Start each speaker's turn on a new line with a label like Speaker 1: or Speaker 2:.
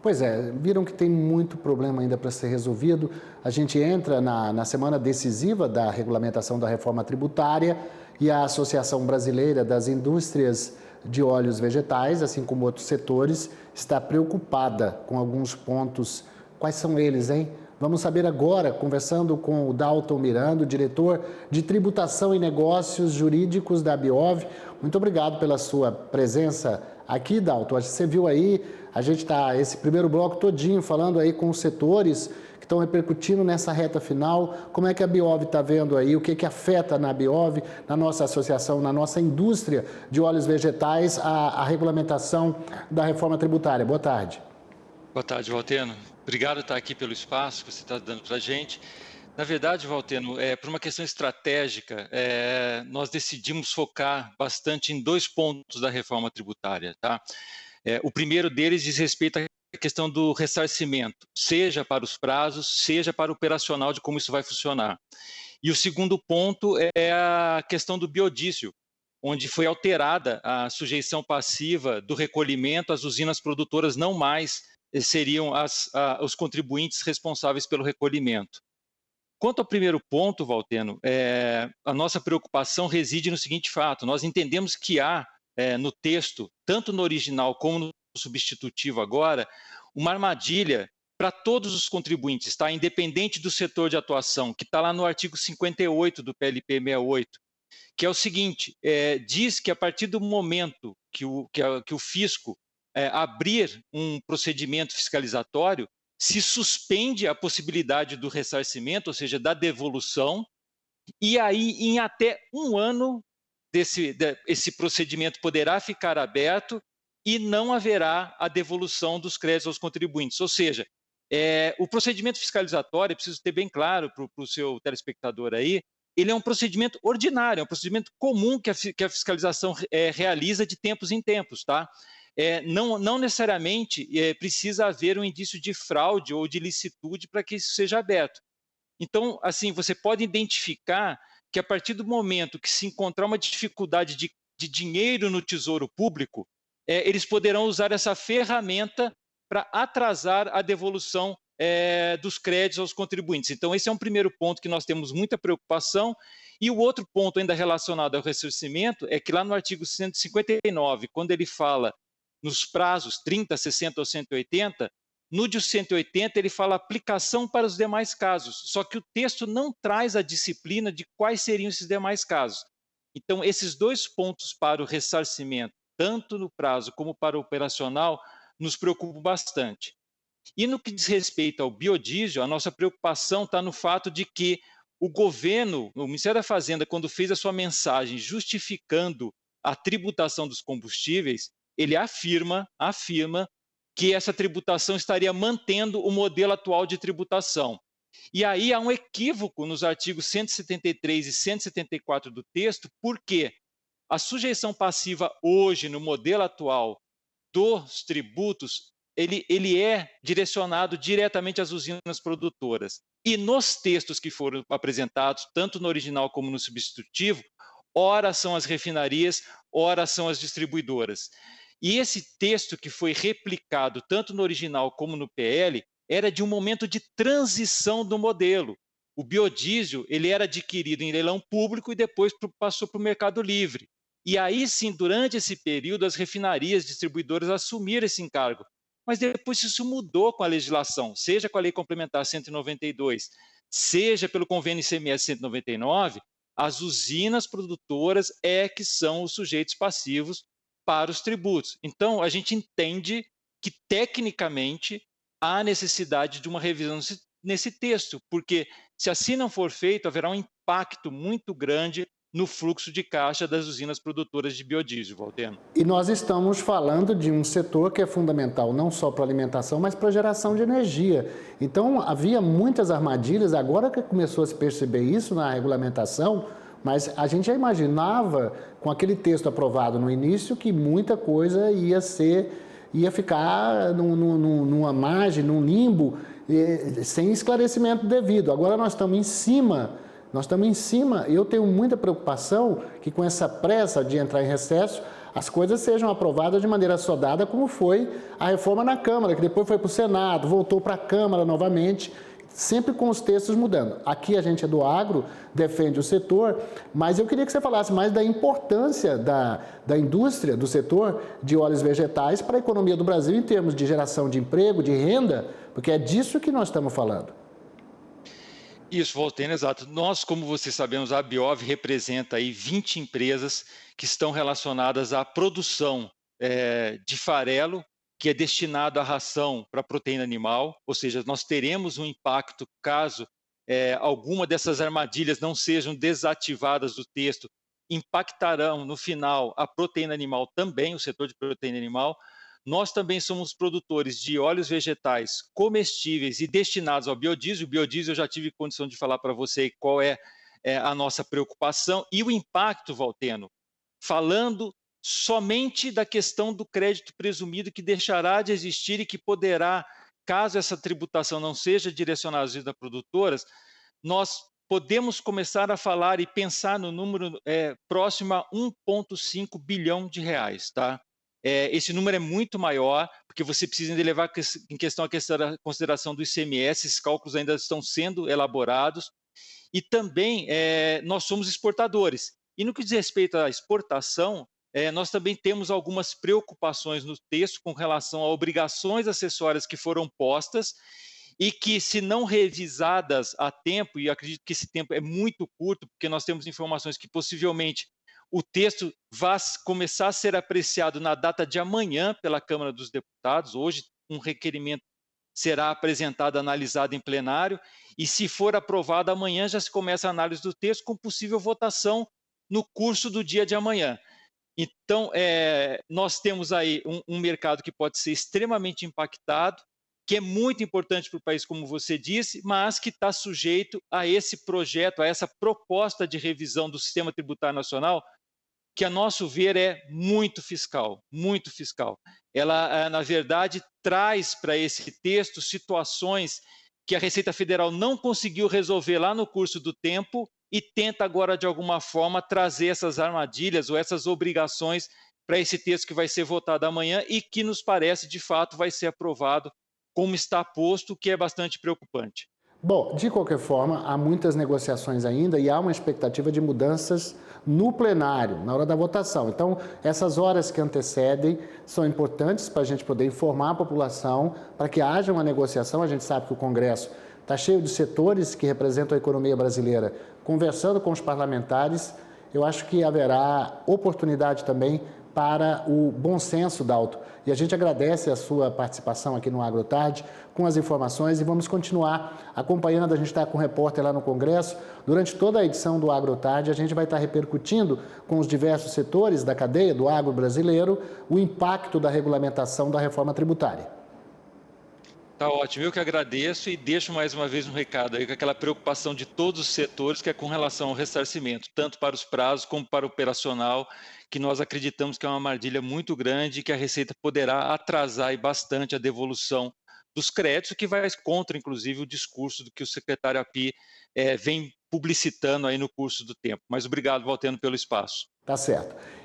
Speaker 1: Pois é, viram que tem muito problema ainda para ser resolvido. A gente entra na semana decisiva da regulamentação da reforma tributária e a Associação Brasileira das Indústrias de Óleos Vegetais, assim como outros setores, está preocupada com alguns pontos. Quais são eles, hein? Vamos saber agora, conversando com o Dalton Miranda, diretor de Tributação e Negócios Jurídicos da Biov. Muito obrigado pela sua presença aqui, Dalton. Você viu aí, a gente está esse primeiro bloco todinho falando aí com os setores que estão repercutindo nessa reta final. Como é que a Biov está vendo aí? O que afeta na Biov, na nossa associação, na nossa indústria de óleos vegetais, a regulamentação da reforma tributária? Boa tarde.
Speaker 2: Boa tarde, Valteno. Obrigado por estar aqui pelo espaço que você está dando para a gente. Na verdade, Valteno, por uma questão estratégica, nós decidimos focar bastante em 2 pontos da reforma tributária. Tá? O primeiro deles diz respeito à questão do ressarcimento, seja para os prazos, seja para o operacional de como isso vai funcionar. E o segundo ponto é a questão do biodiesel, onde foi alterada a sujeição passiva do recolhimento às usinas produtoras, não mais seriam os contribuintes responsáveis pelo recolhimento. Quanto ao primeiro ponto, Valteno, a nossa preocupação reside no seguinte fato: nós entendemos que há no texto, tanto no original como no substitutivo agora, uma armadilha para todos os contribuintes, tá? Independente do setor de atuação, que está lá no artigo 58 do PLP 68, que é o seguinte: diz que a partir do momento que o fisco abrir um procedimento fiscalizatório, se suspende a possibilidade do ressarcimento, ou seja, da devolução, e aí em até 1 ano esse procedimento poderá ficar aberto e não haverá a devolução dos créditos aos contribuintes. Ou seja, o procedimento fiscalizatório, preciso ter bem claro para o seu telespectador aí, ele é um procedimento ordinário, é um procedimento comum que a fiscalização realiza de tempos em tempos, tá? Não necessariamente precisa haver um indício de fraude ou de ilicitude para que isso seja aberto. Então, assim, você pode identificar que a partir do momento que se encontrar uma dificuldade de dinheiro no Tesouro Público, eles poderão usar essa ferramenta para atrasar a devolução dos créditos aos contribuintes. Então, esse é um primeiro ponto que nós temos muita preocupação. E o outro ponto ainda relacionado ao ressarcimento é que lá no artigo 159, quando ele fala nos prazos 30, 60 ou 180, no de 180 ele fala aplicação para os demais casos, só que o texto não traz a disciplina de quais seriam esses demais casos. Então, esses 2 pontos para o ressarcimento, tanto no prazo como para o operacional, nos preocupam bastante. E no que diz respeito ao biodiesel, a nossa preocupação está no fato de que o governo, o Ministério da Fazenda, quando fez a sua mensagem justificando a tributação dos combustíveis, ele afirma que essa tributação estaria mantendo o modelo atual de tributação. E aí há um equívoco nos artigos 173 e 174 do texto, porque a sujeição passiva hoje, no modelo atual dos tributos, ele é direcionado diretamente às usinas produtoras. E nos textos que foram apresentados, tanto no original como no substitutivo, ora são as refinarias, ora são as distribuidoras. E esse texto que foi replicado tanto no original como no PL era de um momento de transição do modelo. O biodiesel ele era adquirido em leilão público e depois passou para o mercado livre. E aí sim, durante esse período, as refinarias distribuidoras assumiram esse encargo. Mas depois isso mudou com a legislação, seja com a Lei Complementar 192, seja pelo Convênio ICMS 199, as usinas produtoras que são os sujeitos passivos para os tributos. Então, a gente entende que, tecnicamente, há necessidade de uma revisão nesse texto, porque se assim não for feito, haverá um impacto muito grande no fluxo de caixa das usinas produtoras de biodiesel, Valteno.
Speaker 1: E nós estamos falando de um setor que é fundamental não só para a alimentação, mas para a geração de energia. Então, havia muitas armadilhas, agora que começou a se perceber isso na regulamentação, mas a gente já imaginava, com aquele texto aprovado no início, que muita coisa ia ficar numa margem, num limbo, sem esclarecimento devido. Agora nós estamos em cima, eu tenho muita preocupação que com essa pressa de entrar em recesso, as coisas sejam aprovadas de maneira assodada, como foi a reforma na Câmara, que depois foi para o Senado, voltou para a Câmara novamente, sempre com os textos mudando. Aqui a gente é do agro, defende o setor, mas eu queria que você falasse mais da importância da indústria, do setor de óleos vegetais para a economia do Brasil em termos de geração de emprego, de renda, porque é disso que nós estamos falando.
Speaker 2: Isso, Volteno, exato. Nós, como vocês sabemos, a Biov representa aí 20 empresas que estão relacionadas à produção de farelo, que é destinado à ração para proteína animal, ou seja, nós teremos um impacto caso alguma dessas armadilhas não sejam desativadas do texto, impactarão no final a proteína animal também, o setor de proteína animal. Nós também somos produtores de óleos vegetais comestíveis e destinados ao biodiesel. O biodiesel eu já tive condição de falar para você qual é a nossa preocupação e o impacto, Valteno, falando somente da questão do crédito presumido que deixará de existir e que poderá, caso essa tributação não seja direcionada às vidas produtoras, nós podemos começar a falar e pensar no número próximo a 1,5 bilhão de reais, tá? Esse número é muito maior, porque você precisa ainda levar em questão a consideração do ICMS, esses cálculos ainda estão sendo elaborados, e também nós somos exportadores. E no que diz respeito à exportação, nós também temos algumas preocupações no texto com relação a obrigações acessórias que foram postas e que, se não revisadas a tempo, e acredito que esse tempo é muito curto, porque nós temos informações que possivelmente o texto vai começar a ser apreciado na data de amanhã pela Câmara dos Deputados. Hoje, um requerimento será apresentado, analisado em plenário, e se for aprovado amanhã, já se começa a análise do texto com possível votação no curso do dia de amanhã. Então, nós temos aí um mercado que pode ser extremamente impactado, que é muito importante para o país, como você disse, mas que está sujeito a esse projeto, a essa proposta de revisão do sistema tributário nacional, que, a nosso ver, é muito fiscal, muito fiscal. Ela, na verdade, traz para esse texto situações que a Receita Federal não conseguiu resolver lá no curso do tempo e tenta agora, de alguma forma, trazer essas armadilhas ou essas obrigações para esse texto que vai ser votado amanhã e que nos parece, de fato, vai ser aprovado como está posto, o que é bastante preocupante.
Speaker 1: Bom, de qualquer forma, há muitas negociações ainda e há uma expectativa de mudanças no plenário, na hora da votação. Então, essas horas que antecedem são importantes para a gente poder informar a população, para que haja uma negociação. A gente sabe que o Congresso está cheio de setores que representam a economia brasileira, conversando com os parlamentares. Eu acho que haverá oportunidade também para o bom senso, Dalto. E a gente agradece a sua participação aqui no AgroTarde com as informações e vamos continuar acompanhando. A gente está com o repórter lá no Congresso. Durante toda a edição do AgroTarde, a gente vai estar repercutindo com os diversos setores da cadeia do agro brasileiro o impacto da regulamentação da reforma tributária.
Speaker 2: Tá ótimo, eu que agradeço e deixo mais uma vez um recado aí com aquela preocupação de todos os setores que é com relação ao ressarcimento, tanto para os prazos como para o operacional, que nós acreditamos que é uma armadilha muito grande e que a Receita poderá atrasar aí bastante a devolução dos créditos, o que vai contra, inclusive, o discurso do que o secretário Api vem publicitando aí no curso do tempo. Mas obrigado, Valteno, pelo espaço.
Speaker 1: Tá certo.